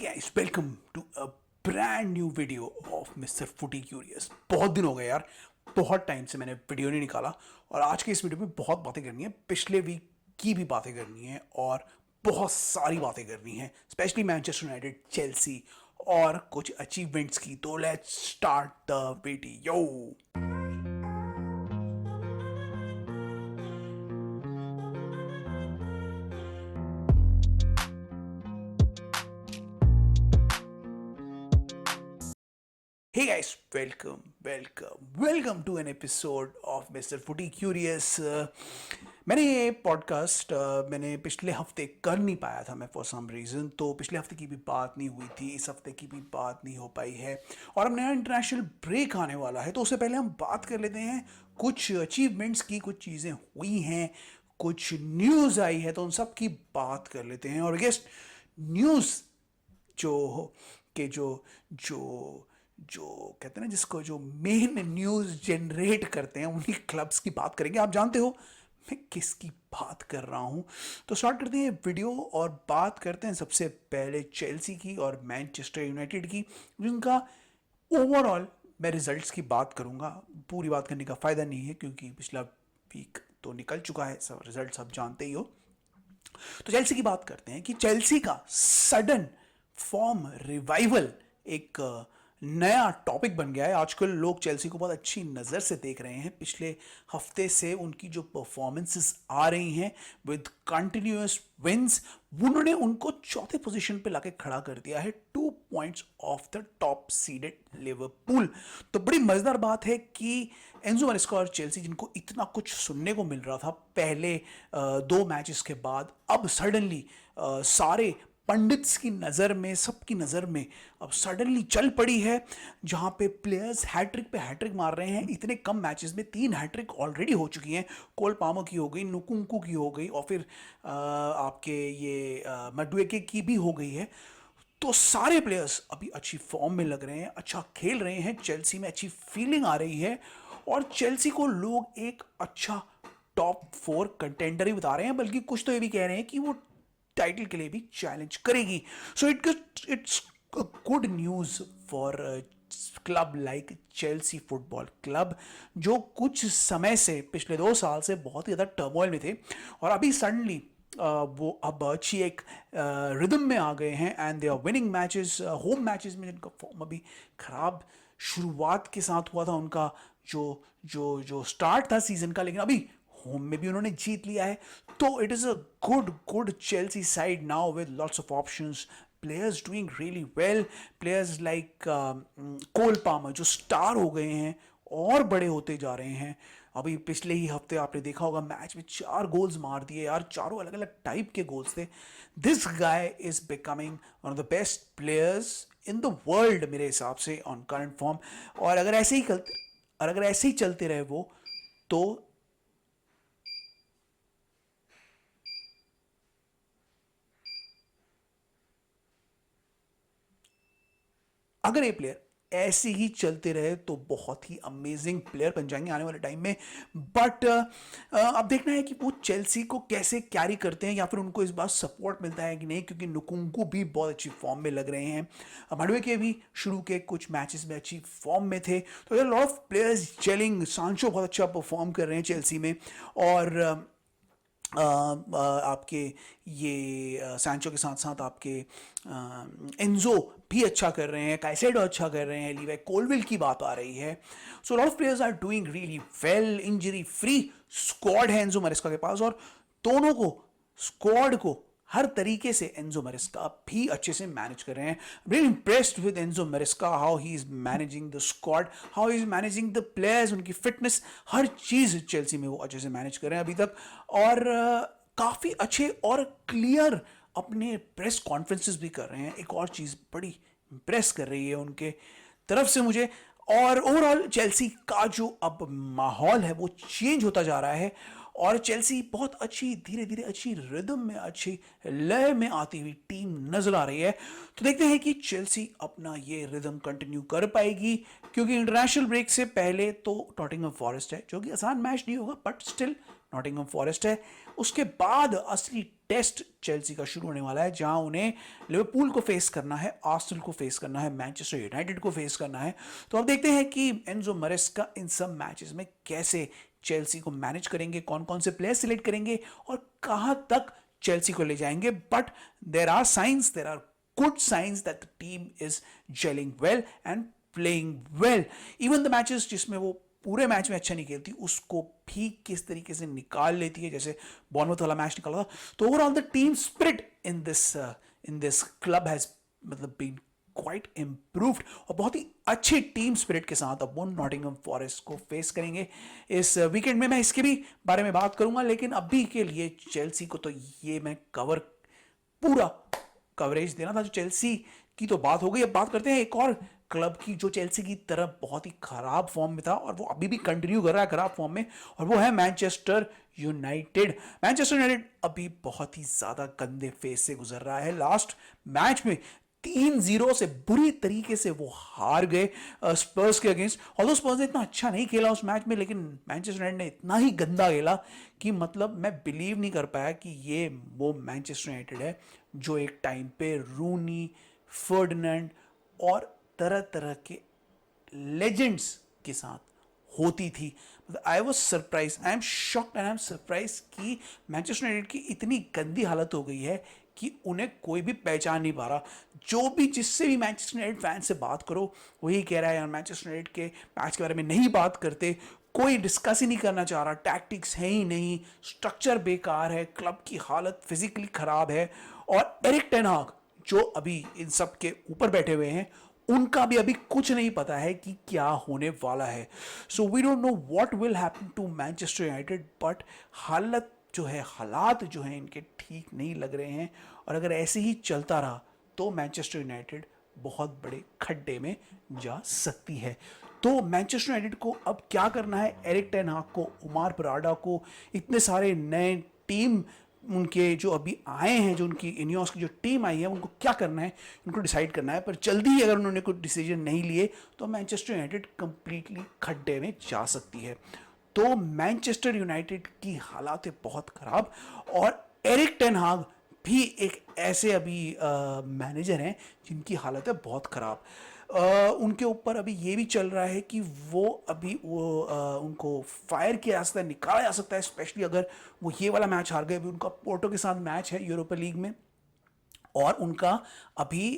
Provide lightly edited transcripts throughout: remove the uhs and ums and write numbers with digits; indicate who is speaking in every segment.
Speaker 1: Guys, welcome to a brand new video of Mister Footy Curious. बहुत दिन हो गए यार, बहुत टाइम से मैंने वीडियो नहीं निकाला। और आज के इस वीडियो में बहुत बातें करनी है, पिछले वीक की भी बातें करनी है और बहुत सारी बातें करनी है, स्पेशली मैनचेस्टर यूनाइटेड, चेल्सी और कुछ अचीवमेंट्स की। तो let's start the video. Hey guys, welcome to an episode of Mr. Footy Curious। मैंने ये पॉडकास्ट मैंने पिछले हफ्ते कर नहीं पाया था, मैं फॉर सम रीज़न। तो पिछले हफ्ते की भी बात नहीं हुई थी, इस हफ्ते की भी बात नहीं हो पाई है और अब नया इंटरनेशनल ब्रेक आने वाला है। तो उससे पहले हम बात कर लेते हैं कुछ अचीवमेंट्स की। कुछ चीज़ें हुई हैं, कुछ न्यूज़ आई है, तो उन सब की बात कर लेते हैं। और गेस्ट न्यूज़ जो के जो जो जो कहते हैं ना, जिसको जो मेन न्यूज़ जनरेट करते हैं, उन्हीं क्लब्स की बात करेंगे। आप जानते हो मैं किसकी बात कर रहा हूं। तो स्टार्ट करते हैं वीडियो और बात करते हैं सबसे पहले चेल्सी की और मैनचेस्टर यूनाइटेड की, जिनका ओवरऑल मैं रिजल्ट्स की बात करूंगा। पूरी बात करने का फ़ायदा नहीं है क्योंकि पिछला वीक तो निकल चुका है, सब रिजल्ट आप जानते ही हो। तो चेल्सी की बात करते हैं कि चेल्सी का सडन फॉर्म रिवाइवल एक नया टॉपिक बन गया है। आजकल लोग चेल्सी को बहुत अच्छी नज़र से देख रहे हैं। पिछले हफ्ते से उनकी जो परफॉर्मेंसेस आ रही हैं विद कंटिन्यूअस विंस, उन्होंने उनको चौथे पोजीशन पे लाके खड़ा कर दिया है, 2 points of the top seeded Liverpool. तो बड़ी मज़ेदार बात है कि एंजो मैरेस्का और चेल्सी, जिनको इतना कुछ सुनने को मिल रहा था पहले 2 मैचेस के बाद, अब सडनली सारे पंडित्स की नज़र में, सबकी नज़र में अब सडनली चल पड़ी है, जहां पे प्लेयर्स हैट्रिक पे हैट्रिक मार रहे हैं। इतने कम मैचेस में 3 हैट्रिक ऑलरेडी हो चुकी हैं। कोल पामर की हो गई, नुकुंकू की हो गई और फिर आपके ये मडुएके की भी हो गई है। तो सारे प्लेयर्स अभी अच्छी फॉर्म में लग रहे हैं, अच्छा खेल रहे हैं, चेल्सी में अच्छी फीलिंग आ रही है और चेल्सी को लोग एक अच्छा टॉप 4 कंटेंडर ही बता रहे हैं, बल्कि कुछ तो ये भी कह रहे हैं कि वो टाइटल के लिए भी चैलेंज करेगी। So it's good news for club like Chelsea football club, जो कुछ समय से, पिछले 2 साल से बहुत ही ज़्यादा टर्मोइल में थे और अभी सडनली वो अब अच्छी एक रिदम में आ गए हैं and they are winning matches. Home matches में जिनका फॉर्म अभी खराब शुरुआत के साथ हुआ था, उनका जो जो जो स्टार्ट था सीजन का, लेकिन अभी होम में भी उन्होंने जीत लिया है। तो it is a good Chelsea side now with lots of options, players doing really well, players like Cole Palmer जो स्टार हो गए हैं और बड़े होते जा रहे हैं। अभी पिछले ही हफ्ते आपने देखा होगा, मैच में 4 गोल्स मार दिए यार, चारों अलग अलग टाइप के गोल्स थे। This guy is becoming one of the best players in the world मेरे हिसाब से ऑन करंट फॉर्म। और अगर ऐसे ही चलते रहे वो, तो अगर ये प्लेयर ऐसे ही चलते रहे तो बहुत ही अमेजिंग प्लेयर बन जाएंगे आने वाले टाइम में। बट अब देखना है कि वो चेल्सी को कैसे कैरी करते हैं या फिर उनको इस बार सपोर्ट मिलता है कि नहीं, क्योंकि नुकुंकू भी बहुत अच्छी फॉर्म में लग रहे हैं, मडवे के भी शुरू के कुछ मैचेस में अच्छी फॉर्म में थे। तो लॉट ऑफ प्लेयर्स जेलिंग, सांचो बहुत अच्छा परफॉर्म कर रहे हैं चेल्सी में और आपके ये सैंचो के साथ साथ आपके एंजो भी अच्छा कर रहे हैं, काइसेडो अच्छा कर रहे हैं, लीवाई कोलविल की बात आ रही है। So lot of players are doing really well. Injury free squad है एंजो मैरेस्का के पास और दोनों को, स्क्वाड को हर तरीके से एंजो मैरेस्का भी अच्छे से मैनेज कर रहे हैं। Really impressed with Enzo Maresca, how he is managing the squad, how he is managing the players, उनकी फिटनेस, हर चीज़ चेल्सी में वो अच्छे से मैनेज कर रहे हैं अभी तक। और काफ़ी अच्छे और क्लियर अपने प्रेस कॉन्फ्रेंसेस भी कर रहे हैं। एक और चीज़ बड़ी इम्प्रेस कर रही है उनके तरफ से मुझे। और ओवरऑल चेल्सी का जो अब माहौल है वो चेंज होता जा रहा है और चेल्सी बहुत अच्छी, धीरे धीरे अच्छी रिदम में, अच्छी लय में आती हुई टीम नजर आ रही है। तो देखते हैं कि चेल्सी अपना ये रिदम कंटिन्यू कर पाएगी, क्योंकि इंटरनेशनल ब्रेक से पहले तो नॉटिंघम फॉरेस्ट है, जो कि आसान मैच नहीं होगा, बट स्टिल नॉटिंघम फॉरेस्ट है। उसके बाद असली टेस्ट चेल्सी का शुरू होने वाला है, जहां उन्हें लिवरपूल को फेस करना है, आर्सेनल को फेस करना है, मैनचेस्टर यूनाइटेड को फेस करना है। तो अब देखते हैं कि एनजो मैरेस्का इन सब मैचेस में कैसे चेल्सी को मैनेज करेंगे, कौन कौन से प्लेयर सिलेक्ट करेंगे और कहां तक चेल्सी को ले जाएंगे। But there are good signs that the team is gelling well and playing well. Even the matches जिसमें वो पूरे मैच में अच्छा नहीं खेलती, उसको भी किस तरीके से निकाल लेती है, जैसे बॉर्नमouth वाला मैच निकाला था। तो overall the team spirit in this club has मतलब बीन क्वाइट इम्प्रूव्ड, और बहुत ही अच्छी टीम स्पिरिट के साथ अब वो नॉटिंघम फॉरेस्ट को फेस करेंगे इस वीकेंड में। मैं इसके भी बारे में बात करूंगा, लेकिन अभी के लिए चेल्सी को तो ये मैं पूरा कवरेज देना था। जो चेल्सी की तो बात हो गई, अब बात करते हैं एक और क्लब की जो चेल्सी की तरह बहुत ही खराब फॉर्म में था और वो अभी भी कंटिन्यू कर रहा है खराब फॉर्म में, और वो है मैनचेस्टर यूनाइटेड। मैनचेस्टर यूनाइटेड अभी बहुत ही ज्यादा गंदे फेज से गुजर रहा है। लास्ट मैच में 3-0 से बुरी तरीके से वो हार गए स्पर्स के अगेंस्ट। ऑल्दो स्पर्स ने इतना अच्छा नहीं खेला उस मैच में, लेकिन मैनचेस्टर यूनाइटेड ने इतना ही गंदा खेला कि मतलब मैं बिलीव नहीं कर पाया कि ये वो मैनचेस्टर यूनाइटेड है जो एक टाइम पे रूनी, फर्डिनेंड और तरह तरह के लेजेंड्स के साथ होती थी। मतलब I was surprise, I am shocked and I am surprise कि मैनचेस्टर यूनाइटेड की इतनी गंदी हालत हो गई है कि उन्हें कोई भी पहचान नहीं पा रहा। जो भी जिससे भी मैनचेस्टर यूनाइटेड फैन से बात करो, वही कह रहा है यार मैनचेस्टर यूनाइटेड के मैच के बारे में नहीं बात करते, कोई डिस्कस ही नहीं करना चाह रहा, टैक्टिक्स है ही नहीं, स्ट्रक्चर बेकार है, क्लब की हालत फिजिकली खराब है। और एरिक टेन हाग जो अभी इन सब के ऊपर बैठे हुए हैं, उनका भी अभी कुछ नहीं पता है कि क्या होने वाला है। So we don't know what will happen to Manchester United, but हालात जो हैं इनके ठीक नहीं लग रहे हैं, और अगर ऐसे ही चलता रहा तो मैनचेस्टर यूनाइटेड बहुत बड़े खड्डे में जा सकती है। तो मैनचेस्टर यूनाइटेड को अब क्या करना है, एरिक टेन हाग को, उमार पराडा को, इतने सारे नए टीम उनके जो अभी आए हैं, जो उनकी इनियोस की जो टीम आई है, उनको क्या करना है, उनको डिसाइड करना है। पर जल्दी ही अगर उन्होंने कोई डिसीजन नहीं लिए तो मैनचेस्टर यूनाइटेड कंप्लीटली खड्डे में जा सकती है। तो मैनचेस्टर यूनाइटेड की हालात है बहुत खराब, और एरिक टेन हाग भी एक ऐसे अभी मैनेजर हैं जिनकी हालत है बहुत खराब। उनके ऊपर अभी ये भी चल रहा है कि वो अभी उनको फायर किया जा सकता है, निकाला जा सकता है, स्पेशली अगर वो ये वाला मैच हार गए। अभी उनका पोर्टो के साथ मैच है यूरोपा लीग में, और उनका अभी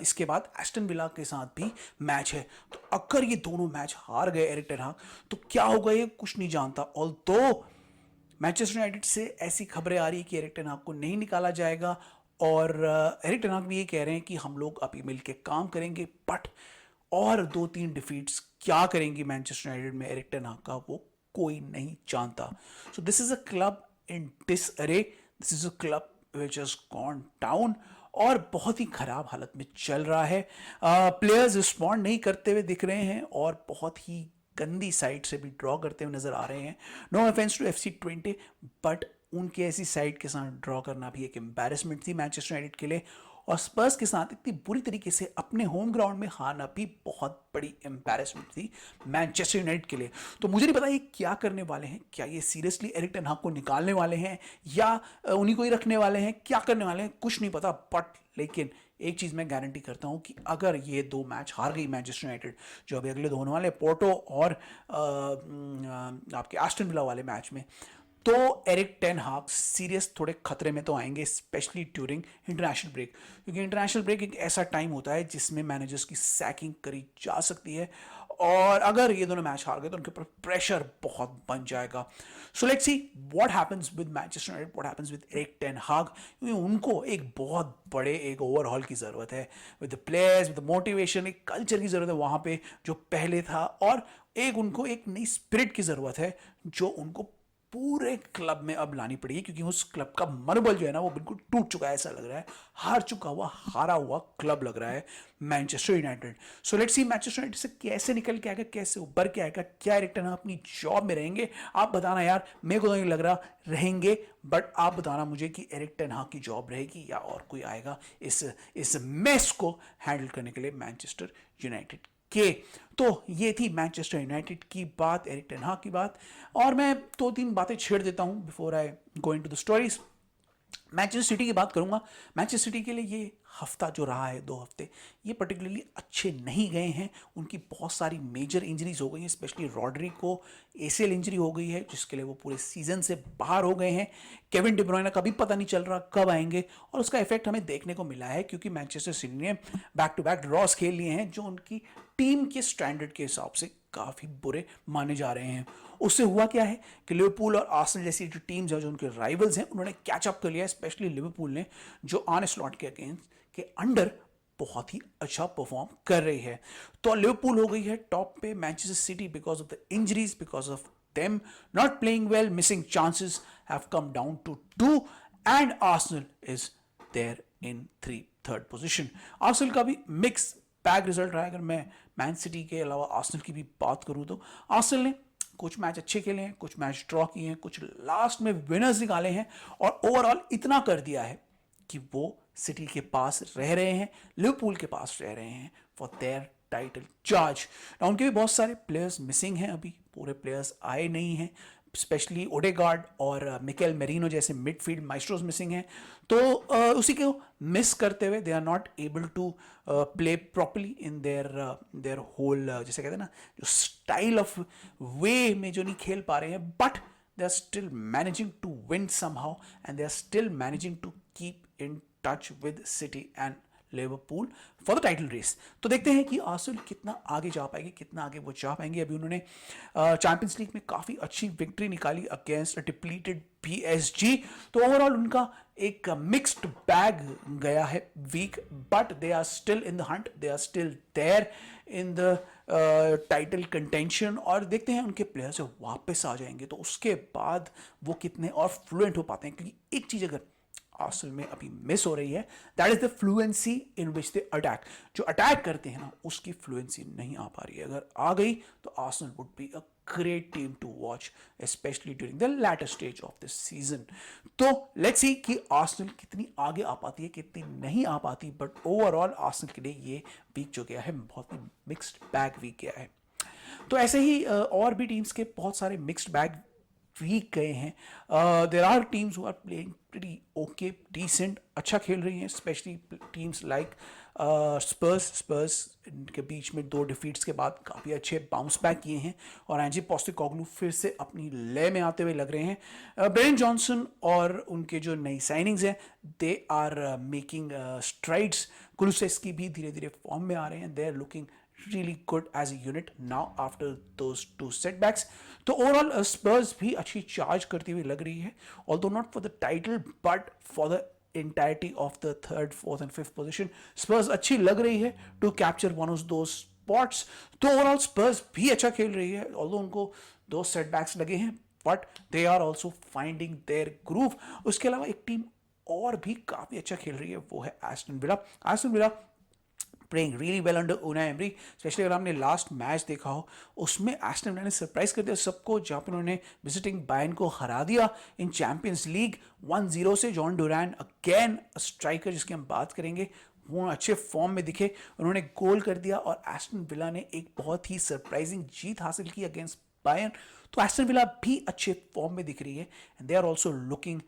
Speaker 1: इसके बाद एस्टन विला के साथ भी मैच है। तो अगर ये दोनों मैच हार गए एरिक टेन हाग, तो क्या होगा ये कुछ नहीं जानता। ऑल्दो मैनचेस्टर यूनाइटेड से ऐसी खबरें आ रही है कि एरिक टेन हाग को नहीं निकाला जाएगा, और एरिक टेन हाग भी ये कह रहे हैं कि हम लोग अभी मिलके काम करेंगे। बट और 2-3 डिफीट्स क्या करेंगी मैनचेस्टर यूनाइटेड में एरिक टेन हाग का, वो कोई नहीं जानता। So this is a club in disarray, this is a club which has gone down, और बहुत ही खराब हालत में चल रहा है। प्लेयर्स रिस्पॉन्ड नहीं करते हुए दिख रहे हैं, और बहुत ही गंदी साइड से भी ड्रॉ करते हुए नजर आ रहे हैं। No offence to FC20, but उनके ऐसी साइड के साथ ड्रॉ करना भी एक एम्बैरेसमेंट थी मैनचेस्टर यूनाइटेड के लिए, और स्पर्स के साथ इतनी बुरी तरीके से अपने होम ग्राउंड में हारना भी बहुत बड़ी एम्बैरेसमेंट थी मैनचेस्टर यूनाइटेड के लिए। तो मुझे नहीं पता ये क्या करने वाले हैं, क्या ये सीरियसली एरिक टेन हाग को निकालने वाले हैं या उन्हीं को ही रखने वाले हैं, क्या करने वाले हैं कुछ नहीं पता। बट लेकिन एक चीज़ मैं गारंटी करता हूं कि अगर ये 2 मैच हार गई मैनचेस्टर यूनाइटेड, जो अभी अगले 2 होने वाले पोर्टो और आपके एस्टन विला वाले मैच में, तो एरिक टेन हाग सीरियस थोड़े खतरे में तो आएंगे, स्पेशली ड्यूरिंग इंटरनेशनल ब्रेक। क्योंकि इंटरनेशनल ब्रेक एक ऐसा टाइम होता है जिसमें मैनेजर्स की सैकिंग करी जा सकती है, और अगर ये दोनों मैच हार गए तो उनके ऊपर प्रेशर बहुत बन जाएगा। सो let's see what happens with Manchester United, what happens with Eric ten हाग, क्योंकि उनको एक बहुत बड़े एक ओवरहॉल की ज़रूरत है, with the players, with the motivation, एक कल्चर की ज़रूरत है वहाँ पे जो पहले था, और एक उनको एक नई स्पिरिट की ज़रूरत है जो उनको पूरे क्लब में अब लानी पड़ेगी। क्योंकि उस क्लब का मनोबल जो है ना, वो बिल्कुल टूट चुका है, ऐसा लग रहा है, हार चुका हुआ, हारा हुआ क्लब लग रहा है Manchester United. So let's C Manchester United से कैसे निकल के आएगा, कैसे उभर के आएगा, क्या एरिक टेन हाग अपनी जॉब में रहेंगे। आप बताना यार, मेरे को तो नहीं लग रहा रहेंगे, बट आप बताना मुझे कि एरिक टेन हाग की जॉब रहेगी या और कोई आएगा इस मेस को हैंडल करने के लिए मैनचेस्टर यूनाइटेड के। तो ये थी मैनचेस्टर यूनाइटेड की बात, एरिक टेन हाग की बात, और मैं 2-3 बातें छेड़ देता हूं before I go into the stories. Manchester city की बात करूंगा। मैनचेस्टर सिटी के लिए ये हफ्ता जो रहा है, 2 हफ्ते, ये पर्टिकुलरली अच्छे नहीं गए हैं। उनकी बहुत सारी मेजर इंजरीज हो गई हैं, स्पेशली रॉड्री को एसीएल इंजरी हो गई है जिसके लिए वो पूरे सीजन से बाहर हो गए हैं। केविन डी ब्रुयने का भी पता नहीं चल रहा कब आएंगे, और उसका इफेक्ट हमें देखने को मिला है क्योंकि मैनचेस्टर सिटी ने बैक टू बैक ड्रॉस खेल लिए हैं जो उनकी टीम के स्टैंडर्ड के हिसाब से काफ़ी बुरे माने जा रहे हैं। उससे हुआ क्या है कि लिवरपूल और आर्सेनल जैसी जो टीम्स हैं, जो उनके राइवल्स हैं, उन्होंने कैचअप कर लिया है। स्पेशली लिवरपूल ने, जो आर्ने स्लॉट के अगेंस्ट के अंडर बहुत ही अच्छा परफॉर्म कर रही है। तो लिवरपूल हो गई है टॉप पे, Manchester city because of the injuries, because of them not playing well, missing chances, have come down to 2, and Arsenal is there in third position. Arsenal का भी मिक्स बैग रिजल्ट रहा है। अगर मैं मैन सिटी के अलावा Arsenal की भी बात करूं तो आर्सेनल ने कुछ मैच अच्छे खेले हैं, कुछ मैच ड्रॉ किए हैं, कुछ लास्ट में विनर्स निकाले हैं, और ओवरऑल इतना कर दिया है कि वो सिटी के पास रह रहे हैं, लिवरपूल के पास रह रहे हैं फॉर देयर टाइटल चार्ज। उनके भी बहुत सारे प्लेयर्स मिसिंग हैं, अभी पूरे प्लेयर्स आए नहीं हैं, स्पेशली ओडेगार्ड और मिकेल मेरिनो जैसे मिडफील्ड माइस्ट्रोस मिसिंग हैं। तो उसी को मिस करते हुए they are not able to play properly in their whole, जैसे कहते हैं ना, जो स्टाइल ऑफ वे में जो नहीं खेल पा रहे हैं, but they are still managing to win somehow, and they are still managing to keep in touch with City and Liverpool for the title race. तो देखते हैं कि आर्सेनल कितना आगे जा पाएगी, कितना आगे वो जा पाएंगे। अभी उन्होंने चैंपियंस लीग में काफ़ी अच्छी विक्ट्री निकाली अगेंस्ट डिप्लीटेड पीएसजी। तो ओवरऑल उनका एक मिक्स्ड बैग गया है week, but they are still in the hunt, they are still there in the title contention. और देखते हैं उनके प्लेयर्स वापस आ जाएंगे तो उसके बाद वो कितने और फ्लुएंट हो पाते हैं। क्योंकि एक चीज़ अगर आर्सेनल में अभी मिस हो रही है, that is the fluency in which they attack. जो अटैक करते हैं ना, उसकी फ्लुएंसी नहीं आ पा रही है। अगर आ गई तो Arsenal would be a great team to watch, specially during the latter stage of this season. तो लेट्स सी कि आर्सेनल कितनी आगे आ पाती है, कितनी नहीं आ पाती, बट ओवरऑल आर्सेनल के लिए ये वीक जो गया है बहुत ही मिक्स्ड बैग वीक गया है। तो ऐसे ही और भी टीम्स के बहुत सारे मिक्स्ड बैग वीक गए हैं। There are teams who are playing pretty okay, decent, अच्छा खेल रही हैं, स्पेशली टीम्स लाइक स्पर्स के बीच में 2 डिफीट्स के बाद काफ़ी अच्छे बाउंस बैक किए हैं, और एंजी पोस्टेकोग्लू फिर से अपनी लय में आते हुए लग रहे हैं। ब्रेन जॉनसन और उनके जो नई साइनिंग्स हैं, they are making strides. Kulusevski भी धीरे धीरे फॉर्म में आ रहे हैं, they are looking really good as a unit now after those 2 setbacks. तो ओवरऑल स्पर्स भी अच्छी चार्ज करती हुई लग रही है, although not for the title but for the entirety of the 3rd, 4th and 5th position. स्पर्स अच्छी लग रही है to capture one of those spots. तो ओवरऑल स्पर्स भी अच्छा खेल रही है, although उनको 2 setbacks लगे हैं, but they are also finding their groove. उसके अलावा एक टीम और भी काफ़ी अच्छा खेल रही है, वो है Aston villa. Aston villa playing really well under Unai emery. Specially अगर आपने लास्ट मैच देखा हो, उसमें एस्टन विला ने सरप्राइज कर दिया सबको, जहाँ पर उन्होंने विजिटिंग बायर्न को हरा दिया इन चैंपियंस लीग 1-0 से। जॉन डुरैन अगेन स्ट्राइकर जिसकी हम बात करेंगे, वो अच्छे फॉर्म में दिखे, उन्होंने गोल कर दिया, और एस्टन विला ने एक बहुत ही सरप्राइजिंग जीत हासिल की अगेंस्ट बायर्न। तो एस्टन विला भी अच्छे फॉर्म में दिख रही है, and they are also looking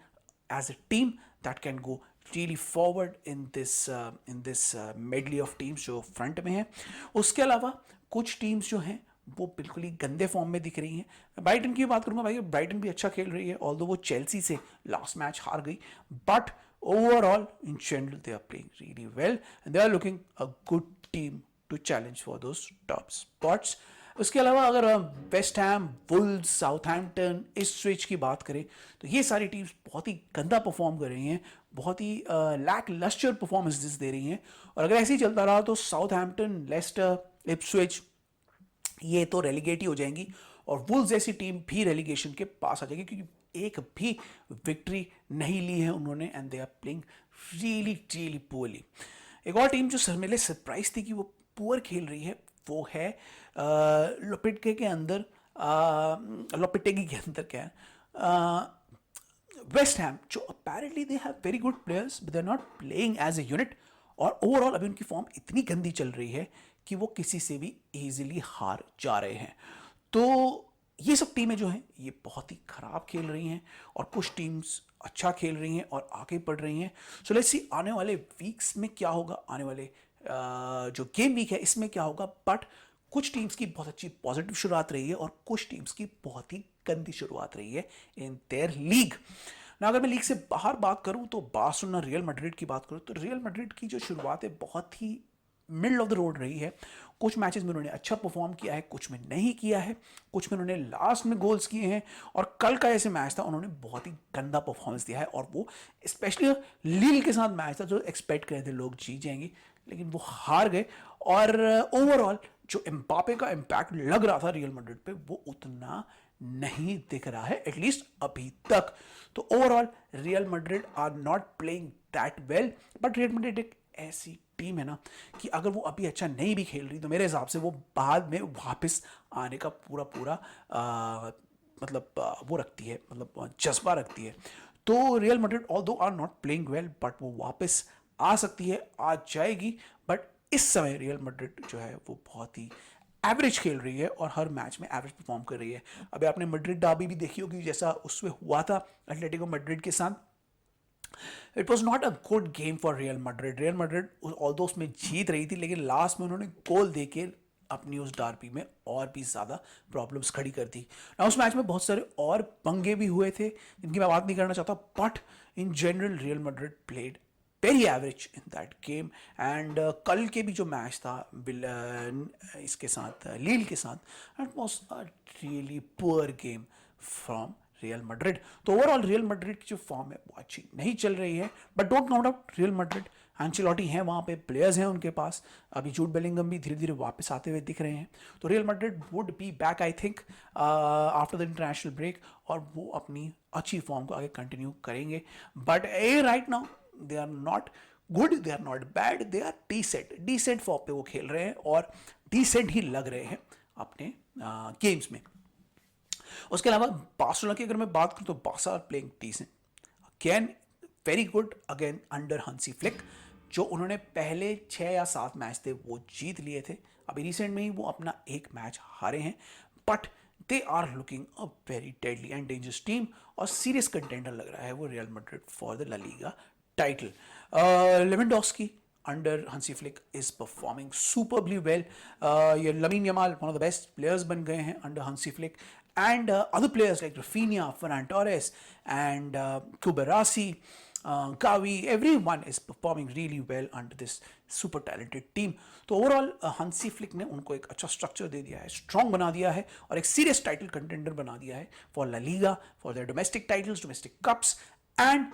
Speaker 1: as a team that can go really forward in this medley of teams जो फ्रंट में है। उसके अलावा कुछ टीम्स जो हैं वो बिल्कुल ही गंदे फॉर्म में दिख रही हैं। ब्राइटन की बात करूंगा, भाई ब्राइटन भी अच्छा खेल रही है, ऑल्दो वो चेल्सी से लास्ट मैच हार गई, but overall in general they are playing really well and they are looking a good team to challenge for those top spots. उसके अलावा अगर West Ham, Wolves, Southampton, Ipswich की बात करें तो ये सारी टीम्स बहुत ही गंदा परफॉर्म कर रही हैं, बहुत ही लैक लस्टर परफॉर्मेंसेस दे रही हैं। और अगर ऐसे ही चलता रहा तो साउथहैम्पटन, लेस्टर, इप्सविच ये तो रेलीगेट ही हो जाएंगी, और वुल्व्स जैसी टीम भी रेलीगेशन के पास आ जाएगी, क्योंकि एक भी विक्ट्री नहीं ली है उन्होंने, and they are playing really really poorly. एक और टीम जो सर मेरे सरप्राइज थी कि वो पुअर खेल रही है, वो है लोपेटेगी के अंदर, लोपेटेगी के अंदर क्या है, वेस्ट हैम, जो apparently they have very good players but they are not playing as a unit, और ओवरऑल अभी उनकी फॉर्म इतनी गंदी चल रही है कि वो किसी से भी इजीली हार जा रहे हैं। तो ये सब टीमें जो हैं ये बहुत ही खराब खेल रही हैं और कुछ टीम्स अच्छा खेल रही हैं और आगे बढ़ रही हैं। सो लेट्स सी आने वाले वीक्स में क्या होगा, आने वाले जो गेम वीक है इसमें क्या होगा। बट कुछ टीम्स की बहुत अच्छी पॉजिटिव शुरुआत रही है और कुछ टीम्स की बहुत ही गंदी शुरुआत रही है इन देयर लीग ना। अगर मैं लीग से बाहर बात करूं तो बार्सिलोना रियल मैड्रिड की बात करूं तो रियल मैड्रिड की जो शुरुआत है बहुत ही मिडल ऑफ द रोड रही है। कुछ मैचेस में उन्होंने अच्छा परफॉर्म किया है, कुछ में नहीं किया है, कुछ में उन्होंने लास्ट में गोल्स किए हैं और कल का ऐसे मैच था उन्होंने बहुत ही गंदा परफॉर्मेंस दिया है और वो स्पेशली लील के साथ मैच था जो एक्सपेक्ट कर रहे थे लोग जीत जाएंगे, लेकिन वो हार गए। और ओवरऑल जो एम्बापे का इम्पैक्ट लग रहा था रियल मैड्रिड पे वो उतना नहीं दिख रहा है एटलीस्ट अभी तक। तो overall Real Madrid are not playing that well, but Real Madrid एक ऐसी टीम है ना कि अगर वो अभी अच्छा नहीं भी खेल रही तो मेरे हिसाब से वो बाद में वापस आने का पूरा पूरा वो रखती है, मतलब जज्बा रखती है। तो Real Madrid although are not playing well but वो वापस आ सकती है, आ जाएगी। बट इस समय रियल मैड्रिड जो है वो बहुत ही एवरेज खेल रही है और हर मैच में एवरेज परफॉर्म कर रही है। अभी आपने मैड्रिड डार्बी भी देखी होगी जैसा उसमें हुआ था एटलेटिको मैड्रिड के साथ। It was not a good game for real Madrid. Real Madrid although उसमें जीत रही थी लेकिन लास्ट में उन्होंने गोल देके अपनी उस डार्बी में और भी ज़्यादा प्रॉब्लम्स खड़ी कर दी ना। उस मैच में बहुत सारे और पंगे भी हुए थे जिनकी मैं बात नहीं करना चाहता, but in general real Madrid played very average in that game. And कल के भी जो मैच था इसके साथ लील के साथ, it was a really poor game from real Madrid. तो ओवरऑल रियल मैड्रिड की जो फॉर्म है वो अच्छी नहीं चल रही है, but don't count out real Madrid. Ancelotti हैं वहाँ पे, प्लेयर्स हैं उनके पास, अभी जूड बेलिंगम भी धीरे धीरे वापस आते हुए दिख रहे हैं। तो Real Madrid would be back I think after the international break और वो अपनी अच्छी फॉर्म को आगे कंटिन्यू करेंगे। But a right now they are not good, they are not bad, they are decent form पे वो खेल रहे हैं और डिसेंट ही लग रहे हैं अपने गेम्स में। उसके अलावा बार्सिलोना की अगर मैं बात करूं तो Barca are playing decent again, very good again under Hansi Flick. जो उन्होंने पहले 6 या 7 मैच थे वो जीत लिए थे, अभी रिसेंट में ही वो अपना एक मैच हारे हैं। But they are looking a very deadly and dangerous team और सीरियस कंटेंडर लग रहा है वो Real Madrid for the La Liga title. Lewandowski under Hansi Flick is performing superbly well. ये Lamine Yamal one of the best players बन गए हैं under Hansi Flick and other players like Rafinha, Ferran Torres and Kubarasi, Gavi, everyone is performing really well under this super talented team. तो overall हंसी flick ने उनको एक अच्छा structure दे दिया है, स्ट्रॉन्ग बना दिया है और एक सीरियस टाइटल कंटेंडर बना दिया है for La Liga, for their domestic titles, domestic cups and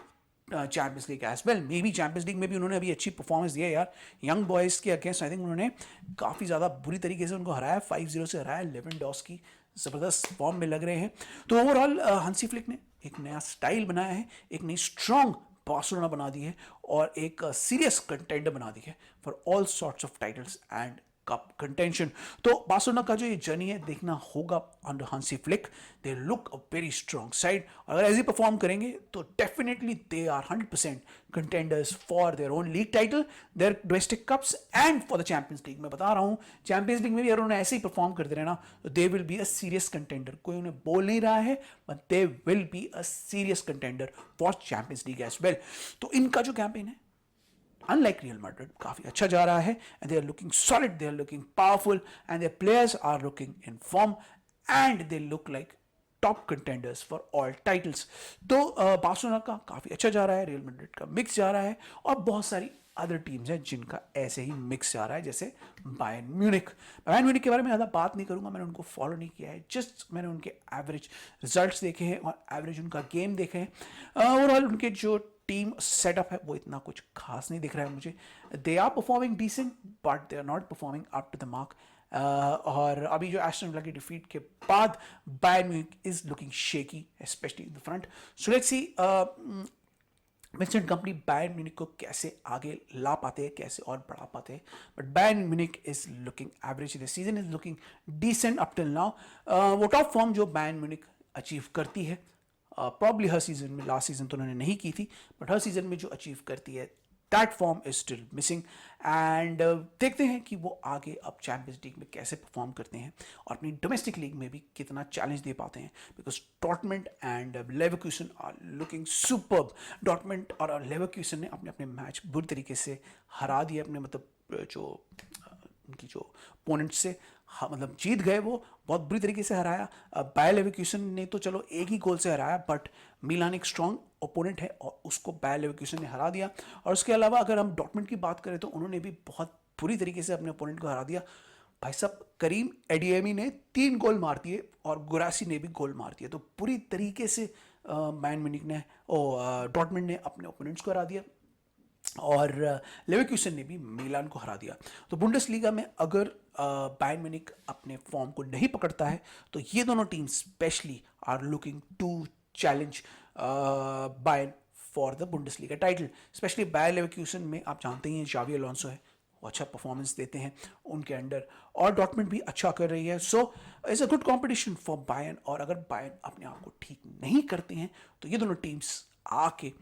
Speaker 1: Champions League as well. Maybe Champions League में भी उन्होंने अभी अच्छी परफॉर्मेंस दी है यार, यंग बॉयज़ के अगेंस्ट आई थिंक उन्होंने काफ़ी ज़्यादा बुरी तरीके से उनको हराया, 5-0 से हराया। लेवेंडोस्की ज़बरदस्त फॉर्म में लग रहे हैं। तो ओवरऑल हंसी फ्लिक ने एक नया स्टाइल बनाया है, एक नई स्ट्रॉन्ग बार्सिलोना बना दी है और एक सीरियस कंटेंडर बना दी है for all sorts of titles and cup contention. तो बार्सिलोना का जो ये जर्नी है देखना होगा under Hansi Flick. They look a very strong side, अगर ऐसे परफॉर्म करेंगे तो definitely they are 100% contenders for their own league title, their domestic cups and for the Champions League. मैं बता रहा हूँ चैंपियंस लीग में भी अगर उन्हें ऐसे ही परफॉर्म करते रहे ना तो they will be a serious contender. कोई उन्हें बोल नहीं रहा है but they will be a serious contender for Champions League as well. तो इनका जो कैंपेन है unlike Real Madrid काफ़ी अच्छा जा रहा है and they are looking solid, they are looking powerful and their players are looking in form and they look like top contenders for all titles. तो बार्सिलोना का काफ़ी अच्छा जा रहा है, रियल मैड्रिड का मिक्स जा रहा है और बहुत सारी अदर टीम्स हैं जिनका ऐसे ही मिक्स जा रहा है जैसे बायर्न म्यूनिक। बायर्न म्यूनिक के बारे में ज़्यादा बात नहीं करूँगा, मैंने उनको फॉलो नहीं किया है, जस्ट मैंने उनके एवरेज रिजल्ट्स देखे हैं और एवरेज उनका गेम देखे हैं। ओवरऑल उनके जो टीम सेटअप है वो इतना कुछ खास नहीं दिख रहा है मुझे। They are performing decent but they are not performing up to the mark. और अभी जो एस्टन विला की डिफीट के बाद Bayern Munich is looking shaky specially in the front. So let's see Vincent Kompany Bayern Munich को कैसे आगे ला पाते हैं, कैसे और बढ़ा पाते हैं। But Bayern Munich is looking average, the season is looking decent up till now. वो टॉप फॉर्म जो बायर्न म्यूनिक अचीव करती है प्रॉब्ली हर सीजन में, लास्ट सीजन तो उन्होंने नहीं की थी बट हर सीजन में जो अचीव करती है that form is still missing and देखते हैं कि वो आगे अब चैंपियंस लीग में कैसे परफॉर्म करते हैं और अपनी डोमेस्टिक लीग में भी कितना चैलेंज दे पाते हैं, because Dortmund and Leverkusen are looking superb. Dortmund और लेवरक्यूसन ने अपने अपने मैच बुरी तरीके से हरा दिए, अपने मतलब जो उनकी जो ओपोनेंट से मतलब जीत गए, वो बहुत बुरी तरीके से हराया। बायर लेवरक्यूसन ने तो चलो एक ही गोल से हराया, बट मिलान एक स्ट्रॉन्ग ओपोनेंट है और उसको बायर लेवरक्यूसन ने हरा दिया। और उसके अलावा अगर हम डॉर्टमंड की बात करें तो उन्होंने भी बहुत बुरी तरीके से अपने ओपोनेंट को हरा दिया। भाई साहब, करीम एडियमी ने 3 गोल मार दिए और गुरासी ने भी गोल मार दिया, तो पूरी तरीके से बायर्न म्यूनिख ने डॉर्टमंड ने अपने ओपोनेंट्स को हरा दिया और लेवरक्यूसन ने भी मिलान को हरा दिया। तो बुंडेसलीगा में अगर बायर्न म्यूनिख अपने फॉर्म को नहीं पकड़ता है तो ये दोनों team specially are looking to challenge Bayern for the Bundesliga title. Specially Bayer Leverkusen में आप जानते ही हैं जावी अलोंसो है, वो अच्छा परफॉर्मेंस देते हैं उनके अंडर, और डॉर्टमंड भी अच्छा कर रही है। So it's a good competition for Bayern, और अगर बायर्न अपने आप को ठीक नहीं करते हैं तो ये दोनों टीम्स आके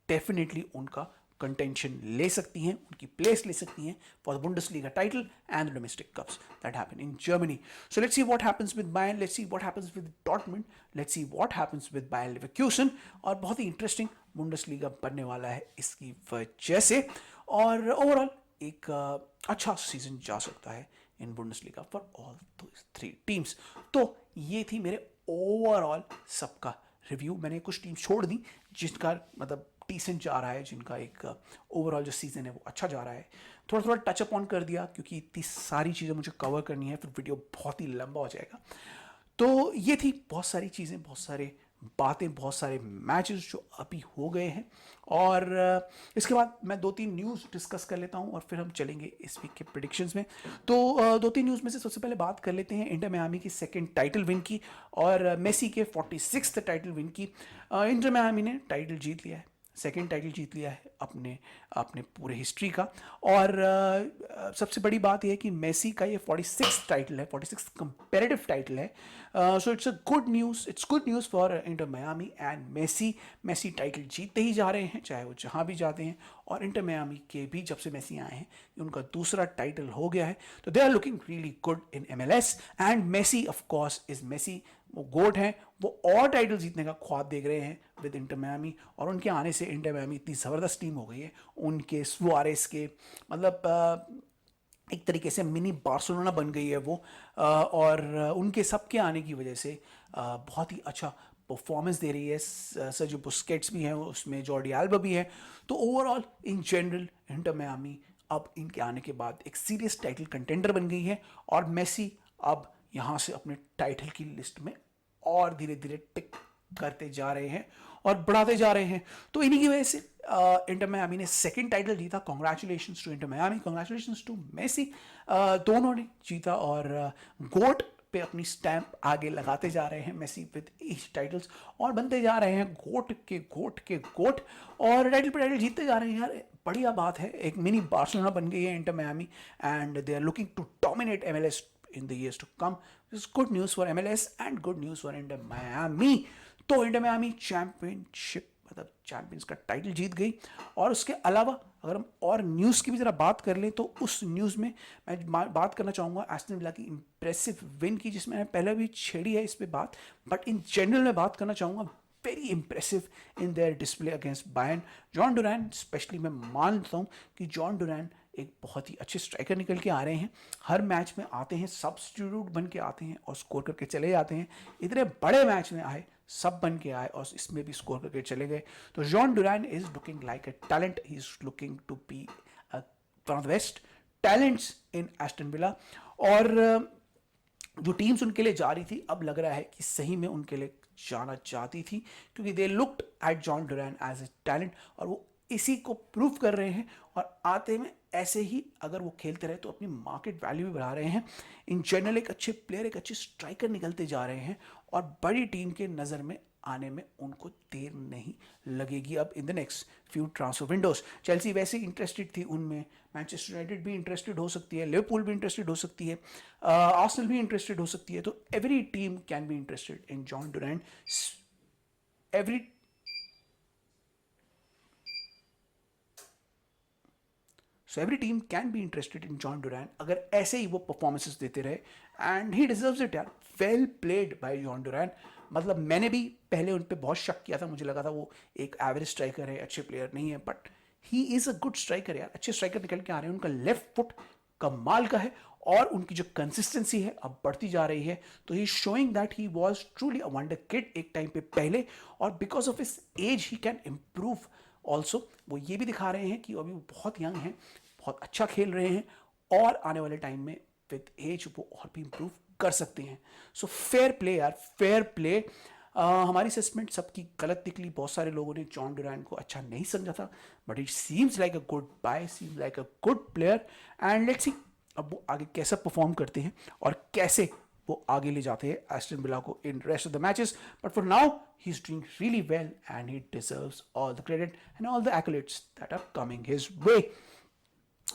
Speaker 1: डेफिनेटली उनका कंटेंशन ले सकती हैं, उनकी प्लेस ले सकती हैं for the Bundesliga title and the domestic cups that happen in Germany. So let's see what happens with Bayern, let's see what happens with Dortmund, let's see what happens with Bayer Leverkusen. और बहुत ही interesting Bundesliga बनने वाला है इसकी वजह से, और overall एक अच्छा सीजन जा सकता है इन बुंडेसलीगा फॉर ऑल 3 टीम्स। तो ये थी मेरे ओवरऑल सबका रिव्यू। मैंने कुछ टीम छोड़ दी जिनका मतलब डिसेंट जा रहा है, जिनका एक ओवरऑल जो सीजन है वो अच्छा जा रहा है। थोड़ा थोड़ा टचअप ऑन कर दिया क्योंकि इतनी सारी चीज़ें मुझे कवर करनी है, फिर वीडियो बहुत ही लंबा हो जाएगा। तो ये थी बहुत सारी चीज़ें, बहुत सारे बातें, बहुत सारे मैचेस जो अभी हो गए हैं, और इसके बाद मैं 2-3 न्यूज़ डिस्कस कर लेता हूं और फिर हम चलेंगे इस वीक के प्रिडिक्शंस में। तो 2-3 न्यूज़ में से सबसे पहले बात कर लेते हैं इंटर मियामी की सेकंड टाइटल विन की और मेसी के 46th टाइटल विन की। इंटर मियामी ने टाइटल जीत लिया है, सेकेंड टाइटल जीत लिया है अपने अपने पूरे हिस्ट्री का। और सबसे बड़ी बात यह है कि मेसी का ये 46th टाइटल है, 46th कंपेरेटिव टाइटल है। So it's a good news, it's good news for Inter Miami and Messi title जीतते ही जा रहे हैं चाहे वो जहाँ भी जाते हैं। और इंटर मियामी के भी जब से मेसी आए हैं उनका दूसरा टाइटल हो गया है, तो they are looking really good in MLS। And Messi of course is Messi, वो गोट हैं, वो और टाइटल जीतने का ख्वाब देख रहे हैं विद इंटर मियामी। और उनके आने से इंटर मियामी इतनी ज़बरदस्त टीम हो गई है, उनके सुआरेस के मतलब एक तरीके से मिनी बार्सिलोना बन गई है वो। और उनके सबके आने की वजह से बहुत ही अच्छा परफॉर्मेंस दे रही है। सर्जियो बुस्केट्स भी हैं उसमें, जॉर्डी एल्बा भी है। तो overall in general inter Miami अब इनके आने के बाद एक सीरियस टाइटल कंटेंडर बन गई है, और मेसी अब यहाँ से अपने टाइटल की लिस्ट में और धीरे धीरे टिक करते जा रहे हैं और बढ़ाते जा रहे हैं। तो इन्हीं की वजह से इंटर मियामी ने सेकंड टाइटल जीता। Congratulations to Inter Miami, congratulations to Messi. दोनों ने जीता और गोट पे अपनी स्टैंप आगे लगाते जा रहे हैं मेसी विद ईच टाइटल्स, और बनते जा रहे हैं गोट के गोट के गोट, और टाइटल पे टाइटल जीतते जा रहे हैं यार। बढ़िया बात है, एक मिनी बार्सिलोना बन गई है Inter Miami and they are looking to dominate MLS in the years to come. This is good news for MLS and good news for Inter Miami. तो इंटर मियामी चैंपियनशिप मतलब champions का title जीत गई। और उसके अलावा अगर हम और न्यूज़ की भी ज़रा बात कर लें तो उस न्यूज़ में मैं बात करना चाहूँगा एस्टन विला की इंप्रेसिव विन की, जिसमें मैंने पहले भी छेड़ी है इस पर बात, बट इन जनरल में बात करना चाहूँगा very impressive in their display against Bayern. Jhon Duran specially मैं मानता हूँ कि जॉन डुरैन एक बहुत ही अच्छे स्ट्राइकर निकल के आ रहे हैं, हर मैच में आते हैं, सब्स्टिट्यूट बन के आते हैं और स्कोर करके चले जाते हैं। इतने बड़े मैच में आए, सब बन के आए और इसमें भी स्कोर करके चले गए। तो Jhon Duran is looking like a talent, he is looking to be one of the best talents in Aston Villa. और जो टीम्स उनके लिए जा रही थी अब लग रहा है कि सही में उनके लिए जाना चाहती थी, क्योंकि they looked at Jhon Duran as a talent और वो इसी को प्रूव कर रहे हैं। और आते में ऐसे ही अगर वो खेलते रहे तो अपनी मार्केट वैल्यू भी बढ़ा रहे हैं। इन जनरल एक अच्छे प्लेयर, एक अच्छे स्ट्राइकर निकलते जा रहे हैं और बड़ी टीम के नज़र में आने में उनको देर नहीं लगेगी अब इन the next few transfer Windows. Chelsea वैसे इंटरेस्टेड थी उनमें, मैनचेस्टर यूनाइटेड भी इंटरेस्टेड हो सकती है, लिवरपूल भी इंटरेस्टेड हो सकती है, आर्सेनल भी इंटरेस्टेड हो सकती है। तो every team can be interested in Jhon Duran. Every so every team can be interested in Jhon Duran अगर ऐसे ही वो परफॉर्मेंसेस देते रहे, एंड ही डिजर्व्स इट यार. Well played by Jhon Duran. मतलब मैंने भी पहले उन पर बहुत शक किया था, मुझे लगा था वो एक एवरेज स्ट्राइकर है, अच्छे प्लेयर नहीं है, but he is a good striker यार. अच्छे स्ट्राइकर निकल के आ रहे हैं. उनका लेफ्ट फुट कमाल का है और उनकी जो कंसिस्टेंसी है अब बढ़ती जा रही है. तो he showing that he was truly a wonder kid एक टाइम पे पहले, और because of his age he can improve also. वो ये भी दिखा रहे हैं कि अभी वो बहुत यंग हैं, बहुत अच्छा खेल रहे हैं, और आने वाले टाइम में विद एज वो और भी इम्प्रूव कर सकते हैं. सो फेयर प्ले यार, फेयर प्ले. हमारी असेसमेंट सबकी गलत निकली. बहुत सारे लोगों ने जॉन डुरैन को अच्छा नहीं समझा था, but it seems like a good buy, seems like a good player. And let's see अब वो आगे कैसा परफॉर्म करते हैं और कैसे वो आगे ले जाते हैं एस्टन विला को in rest of the matches. But for now he is doing really well and he deserves all the credit and all the accolades that are coming his way.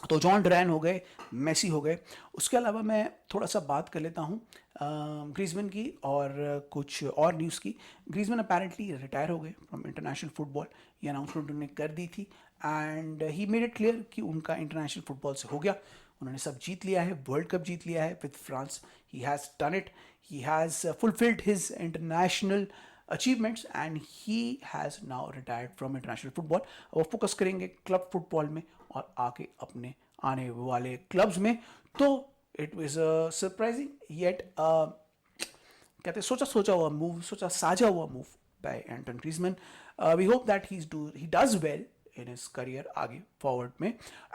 Speaker 1: तो जॉन डुरैन हो गए, Messi हो गए. उसके अलावा मैं थोड़ा सा बात कर लेता हूँ ग्रीजमैन की और कुछ और न्यूज़ की. ग्रीजमैन अपेरेंटली रिटायर हो गए फ्रॉम इंटरनेशनल फुटबॉल. ये अनाउंसमेंट उन्होंने कर दी थी and he made it clear कि उनका इंटरनेशनल फुटबॉल से हो गया. उन्होंने सब जीत लिया है, वर्ल्ड कप जीत लिया है with France. He has done it. He has fulfilled his international achievements and he has now retired from international football. वो फोकस करेंगे क्लब फुटबॉल में और आगे अपने आने वाले क्लब्स में. तो इट वाज सरप्राइजिंग येट कहते सोचा सोचा हुआ मूव, सोचा साझा हुआ move by Antoine Griezmann. We hope that he does well in his career आगे forward में,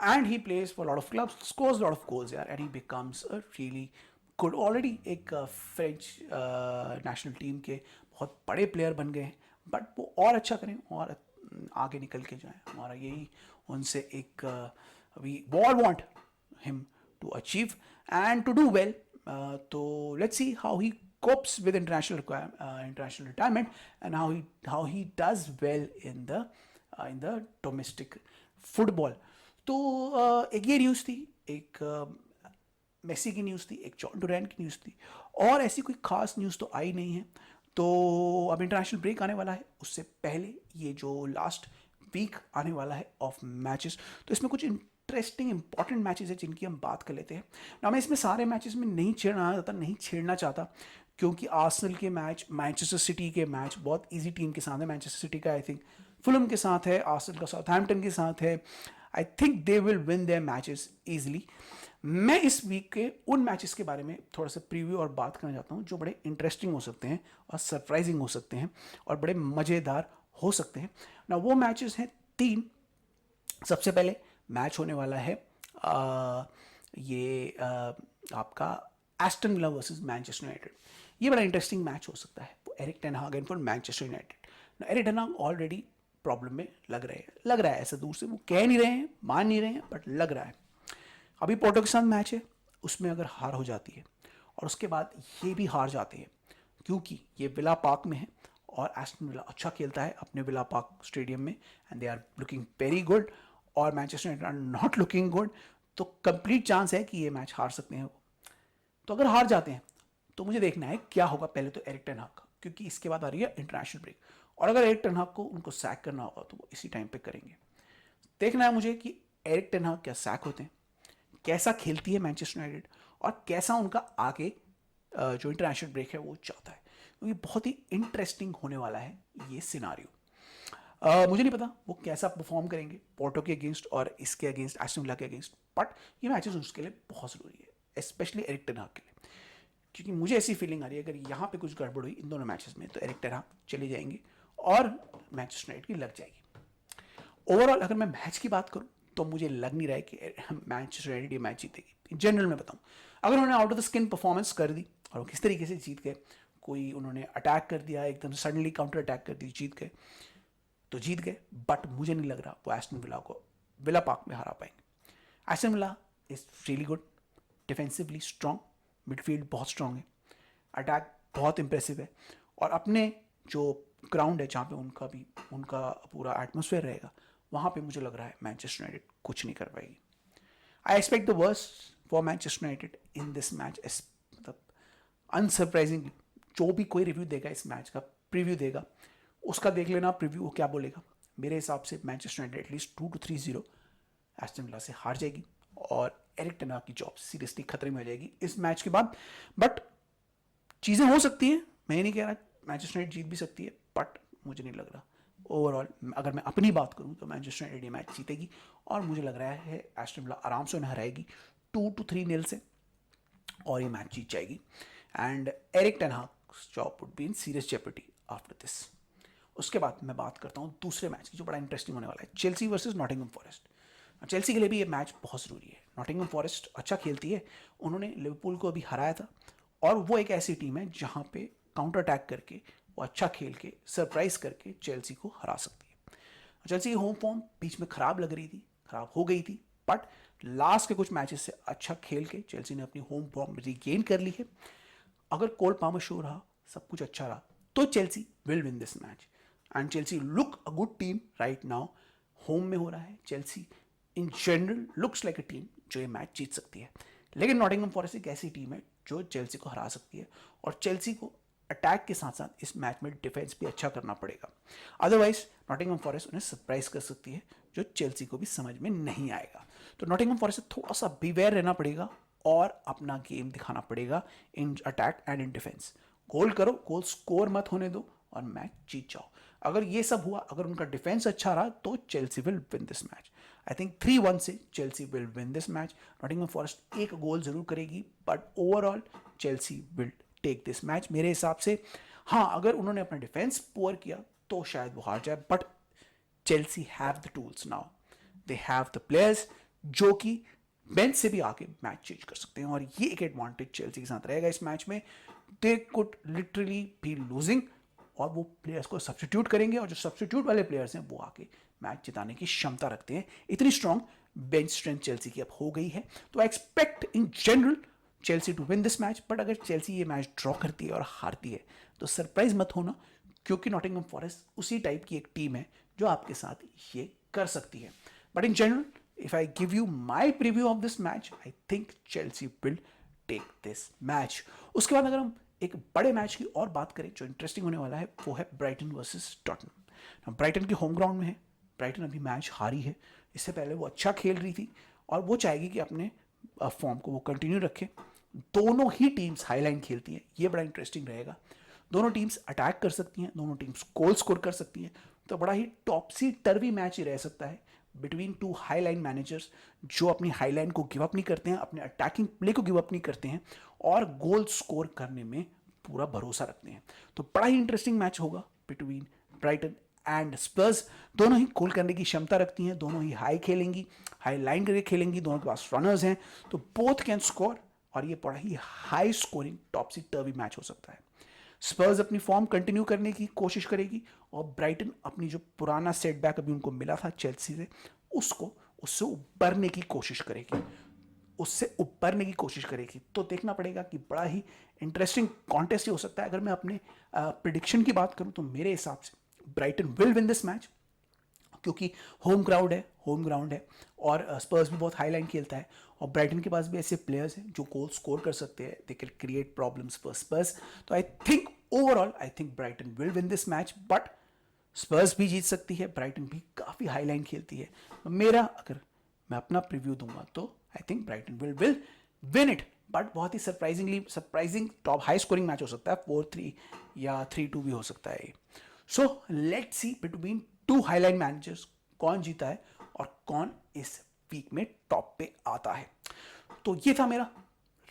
Speaker 1: and he plays for a lot of clubs, scores a lot of goals यार, and he becomes a really good, already एक French national team के बहुत बड़े player बन गए हैं. बट वो और अच्छा करें और आगे निकल के जाएं. हमारा यही उनसे एक we all want him to achieve and to do well. So let's see how he copes with international retirement and how he does well in the domestic football. तो एक ये न्यूज़ थी, एक मेसी की न्यूज़ थी, एक John डुरैन की news थी, और ऐसी कोई खास न्यूज़ तो आई नहीं है. तो अब इंटरनेशनल ब्रेक आने वाला है, उससे पहले ये जो लास्ट वीक आने वाला है ऑफ मैचेस, तो इसमें कुछ इंटरेस्टिंग इंपॉर्टेंट मैचेस है जिनकी हम बात कर लेते हैं ना. मैं इसमें सारे मैचेस में नहीं छेड़ना चाहता क्योंकि आर्सेनल के मैच, मैनचेस्टर सिटी के मैच बहुत इजी टीम के साथ है. मैनचेस्टर सिटी का आई थिंक फुलम के साथ है, आर्सेनल का साउथहैम्पटन के साथ है. I think they will win their matches easily. मैं इस वीक के उन मैचेस के बारे में थोड़ा सा प्रीव्यू और बात करना चाहता हूँ जो बड़े इंटरेस्टिंग हो सकते हैं और सरप्राइजिंग हो सकते हैं और बड़े मज़ेदार हो सकते हैं ना. वो मैचेस हैं 3. सबसे पहले मैच होने वाला है आपका Aston villa versus Manchester United. ये बड़ा इंटरेस्टिंग मैच हो सकता है. वो एरिक टेन हाग for Manchester United. Eric ten हाग ऑलरेडी प्रॉब्लम में लग रहा है ऐसा दूर से वो कह नहीं रहे हैं, मान नहीं रहे हैं, बट लग रहा है. अभी पोर्टो के साथ मैच है, उसमें अगर हार हो जाती है और उसके बाद ये भी हार जाते हैं क्योंकि ये विला पार्क में है और एस्टन विला अच्छा खेलता है अपने विला पार्क स्टेडियम में and they are looking very good, और Manchester United are not looking good. तो कंप्लीट चांस है कि ये मैच हार सकते हैं वो. तो अगर हार जाते हैं तो मुझे देखना है क्या होगा पहले तो एरिक टेन हाग का, क्योंकि इसके बाद आ रही है इंटरनेशनल ब्रेक, और अगर एरिक टेन हाग को उनको सैक करना होगा तो वो इसी टाइम पे करेंगे. देखना है मुझे कि एरिक टेन हाग क्या सैक होते हैं, कैसा खेलती है मैनचेस्टर यूनाइटेड, और कैसा उनका आगे जो इंटरनेशनल ब्रेक है वो चाहता है, क्योंकि बहुत ही इंटरेस्टिंग होने वाला है ये सिनारियो. मुझे नहीं पता वो कैसा परफॉर्म करेंगे पोर्टो के अगेंस्ट और इसके अगेंस्ट, एस्टन विला के अगेंस्ट, बट ये मैचेस उसके लिए बहुत ज़रूरी है, स्पेशली एरिक टेन हाग के लिए, क्योंकि मुझे ऐसी फीलिंग आ रही है अगर यहाँ पे कुछ गड़बड़ हुई इन दोनों मैचेस में तो एरिक टेन हाग चले जाएंगे और मैनचेस्टर यूनाइटेड की लग जाएगी. ओवरऑल अगर मैं मैच की बात करूँ तो मुझे लग नहीं रहा है कि मैनचेस्टर यूनाइटेड ये मैच जीतेगी. जनरल में बताऊँ, अगर उन्होंने out of the skin performance कर दी और वो किस तरीके से जीत गए, कोई उन्होंने अटैक कर दिया एकदम सडनली, काउंटर अटैक कर दी, जीत गए तो जीत गए. बट मुझे नहीं लग रहा वो एस्टन विला को विला पार्क में हरा पाएंगे. Aston villa is really good, defensively strong, midfield बहुत स्ट्रॉन्ग है, अटैक बहुत इंप्रेसिव है, और अपने जो ग्राउंड है जहाँ पे उनका पूरा एटमोसफेयर रहेगा वहाँ पे मुझे लग रहा है मैनचेस्टर यूनाइटेड कुछ नहीं कर पाएगी. I expect the worst for Manchester United in this match. मतलब अनसरप्राइजिंगली जो भी कोई रिव्यू देगा इस मैच का, प्रीव्यू देगा, उसका देख लेना प्रीव्यू वो क्या बोलेगा. मेरे हिसाब से Manchester United at least 2-3-0 Aston villa से हार जाएगी और एरिक टेन हाग की जॉब सीरियसली खतरे में आ जाएगी इस मैच के बाद। बट चीज़ें हो सकती हैं, मैं ये नहीं कह रहा मैनचेस्टर यूनाइटेड जीत भी सकती है, बट मुझे नहीं लग रहा। ओवरऑल अगर मैं अपनी बात करूं तो मैनचेस्टर यूनाइटेड ये मैच जीतेगी और मुझे लग रहा है एस्टन विला आराम से उन्हें हराएगी 2-3 से और ये मैच जीत जाएगी। And Erik ten Hag's job would be in serious jeopardy after this. उसके बाद मैं बात करता हूँ दूसरे मैच की जो बड़ा इंटरेस्टिंग होने वाला है, Chelsea versus Nottingham forest. Chelsea के लिए भी ये मैच बहुत ज़रूरी है। नॉटिंघम फॉरेस्ट अच्छा खेलती है, उन्होंने लिवरपूल को अभी हराया था और वो एक ऐसी टीम है जहाँ पे काउंटर अटैक करके वो अच्छा खेल के सरप्राइज करके चेल्सी को हरा सकती है। चेल्सी की होम फॉर्म बीच में ख़राब लग रही थी, ख़राब हो गई थी, बट लास्ट के कुछ मैचेस से अच्छा खेल के चेल्सी ने अपनी होम फॉर्म रिगेन कर ली है। अगर कोल पामर शो रहा, सब कुछ अच्छा रहा, तो Chelsea will win this match and Chelsea look a good team right now. Home में हो रहा है, Chelsea in general looks like a team जो ये मैच जीत सकती है। लेकिन नॉटिंघम फॉरेस्ट एक ऐसी टीम है जो चेल्सी को हरा सकती है और चेल्सी को अटैक के साथ साथ इस मैच में डिफेंस भी अच्छा करना पड़ेगा, अदरवाइज नॉटिंघम फॉरेस्ट उन्हें सरप्राइज कर सकती है जो चेल्सी को भी समझ में नहीं आएगा। तो नॉटिंघम फॉरेस्ट से थोड़ा सा बिवेयर रहना पड़ेगा और अपना गेम दिखाना पड़ेगा in attack and in defence. Goal करो, गोल स्कोर मत होने दो और मैच जीत जाओ। अगर ये सब हुआ, अगर उनका डिफेंस अच्छा रहा तो Chelsea will win this match. I think 3-1 से Chelsea will win this match. Nottingham Forest एक गोल जरूर करेगी but overall Chelsea will take this match मेरे हिसाब से। हाँ, अगर उन्होंने अपना डिफेंस पुअर किया तो शायद वो हार जाए, but Chelsea have the tools now, they have the players जो कि बेंच से भी आके मैच चेंज कर सकते हैं और ये एक एडवांटेज चेल्सी के साथ रहेगा इस मैच में। They could literally be losing और वो प्लेयर्स को सब्स्टिट्यूट करेंगे और जो सब्स्टिट्यूट वाले प्लेयर्स हैं वो आके मैच जिताने की क्षमता रखते हैं। इतनी स्ट्रॉन्ग बेंच स्ट्रेंथ चेल्सी की अब हो गई है, तो I expect in general Chelsea to win this match. But अगर चेल्सी ये मैच ड्रॉ करती है और हारती है तो सरप्राइज मत होना, क्योंकि नॉटिंघम फॉरेस्ट उसी टाइप की एक टीम है जो आपके साथ ये कर सकती है। But in general if I give you my preview of this match, I think Chelsea will take this match. उसके बाद अगर हम एक बड़े मैच की और बात करें जो इंटरेस्टिंग होने वाला है, वो है ब्राइटन वर्सेस टॉटनहम। ब्राइटन के होम ग्राउंड में है, ब्राइटन अभी मैच हारी है, इससे पहले वो अच्छा खेल रही थी और वो चाहेगी कि अपने फॉर्म को वो कंटिन्यू रखे। दोनों ही टीम्स हाईलाइन खेलती हैं, ये बड़ा इंटरेस्टिंग रहेगा। दोनों टीम्स अटैक कर सकती हैं, दोनों टीम्स गोल स्कोर कर सकती हैं, तो बड़ा ही टॉपसी टर्वी मैच ही रह सकता है between two high line managers जो अपनी हाई लाइन को गिव अप नहीं करते हैं, अपने अटैकिंग प्ले को गिव अप नहीं करते हैं और गोल स्कोर करने में पूरा भरोसा रखते हैं। तो बड़ा ही इंटरेस्टिंग मैच होगा बिटवीन ब्राइटन एंड स्पर्स। दोनों ही गोल करने की क्षमता रखती हैं, दोनों ही हाई खेलेंगी, हाई लाइन करके खेलेंगी, दोनों के पास रनर्स हैं, तो बोथ कैन स्कोर और ये बड़ा ही हाई स्कोरिंग टॉपसी टर्वी मैच हो सकता है। स्पर्स अपनी फॉर्म कंटिन्यू करने की कोशिश करेगी और ब्राइटन अपनी जो पुराना सेटबैक अभी उनको मिला था चेल्सी से उससे उबरने की कोशिश करेगी, तो देखना पड़ेगा कि बड़ा ही इंटरेस्टिंग कॉन्टेस्ट हो सकता है। अगर मैं अपने प्रिडिक्शन की बात करूं तो मेरे हिसाब से Brighton will win this match, क्योंकि होम ग्राउंड है और स्पर्स भी बहुत हाई लाइन खेलता है और ब्राइटन के पास भी ऐसे प्लेयर्स हैं जो गोल स्कोर कर सकते हैं, they can create problems for Spurs. तो I think overall Brighton will win this match, but Spurs भी जीत सकती है, ब्राइटन भी काफ़ी हाई लाइन खेलती है। अगर मैं अपना प्रीव्यू दूंगा तो I think Brighton will win it, but बहुत ही surprising top high scoring match हो सकता है, 4-3 या 3-2 भी हो सकता है। सो let's C between two highline managers कौन जीता है और कौन इस वीक में टॉप पे आता है। तो ये था मेरा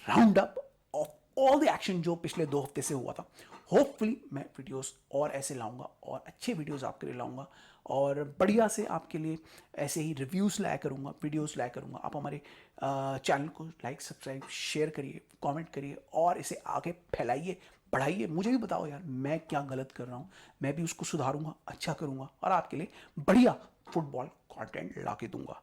Speaker 1: round up of all the action जो पिछले 2 हफ्ते से हुआ था। होपफुली मैं वीडियोस और ऐसे लाऊंगा और अच्छे वीडियोस आपके लिए लाऊंगा और बढ़िया से आपके लिए ऐसे ही रिव्यूज़ लाया करूँगा, वीडियोस लाया करूँगा। आप हमारे चैनल को लाइक, सब्सक्राइब, शेयर करिए, कमेंट करिए और इसे आगे फैलाइए, बढ़ाइए। मुझे भी बताओ यार मैं क्या गलत कर रहा हूँ, मैं भी उसको सुधारूंगा, अच्छा करूँगा और आपके लिए बढ़िया फुटबॉल कंटेंट ला के दूंगा।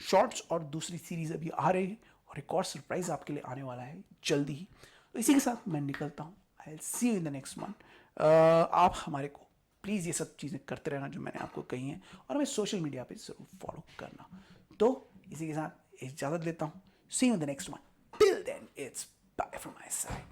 Speaker 1: शॉर्ट्स और दूसरी सीरीज़ अभी आ रही है और एक और सरप्राइज आपके लिए आने वाला है जल्दी ही। तो इसी के साथ मैं निकलता हूँ। I will see you in the next one. आप हमारे को प्लीज़ ये सब चीज़ें करते रहना जो मैंने आपको कही हैं और हमें सोशल मीडिया पे ज़रूर फॉलो करना। तो इसी के साथ इजाज़त लेता हूँ। See you in the next one. Till then it's bye from my side.